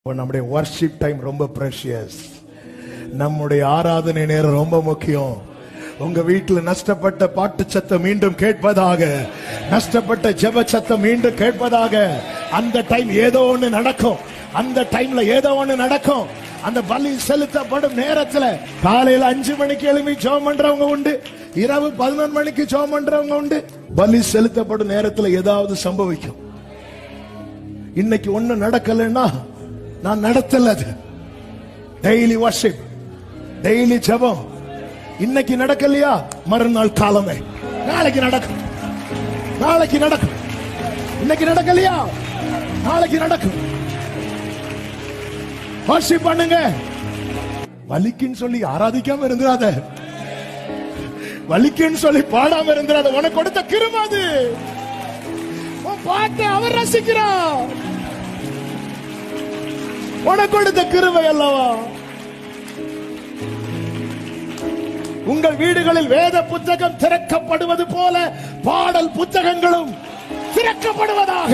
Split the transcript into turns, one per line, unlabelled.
நம்முடைய worship time ரொம்ப precious. நம்முடைய ஆராதனை நேரம் ரொம்ப முக்கியம். உங்க வீட்டில் நஷ்டப்பட்ட பாட்டு சத்தம் மீண்டும் கேட்பதாக, நஷ்டப்பட்ட ஜெப சத்தம் மீண்டும் கேட்பதாக. அந்த டைம் ஏதோ ஒண்ணு நடக்கும். அந்த டைம்ல ஏதோ ஒண்ணு நடக்கும். அந்த பலி செலுத்தப்படும் நேரத்துல காலையில 5 மணிக்கு எழுப்பி ஜெபம் பண்றவங்க உண்டு, இரவு 11 மணிக்கு ஜெபம் பண்றவங்க உண்டு. பலி செலுத்தப்படும் நேரத்துல ஏதாவது சம்பவிக்கும். இன்னைக்கு ஒண்ணு நடக்கலன்னா நான் நடத்தல. டெய்லி வர்ஷிப், டெய்லி ஜெபம். இன்னைக்கு நடக்கலையா மறுநாள் காலமே நாளைக்கு நடக்கும், நாளைக்கு நடக்கும். இன்னைக்கு நடக்கலையா நாளைக்கு நடக்கும். வர்ஷிப் பண்ணுங்க. வலிக்குன்னு சொல்லி ஆராதிக்காம இருந்துராத, வலிக்குன்னு சொல்லி பாடாம இருந்துராத. உனக்கு கொடுத்த கிருபை அது. உன் பாட்டை அவர் ரசிக்கிறார். உனக்கு கொடுத்த கிருபை அல்லவா. உங்கள் வீடுகளில் வேத புத்தகம் திறக்கப்படுவது போல பாடல் புத்தகங்களும் திறக்கப்படுவதாக.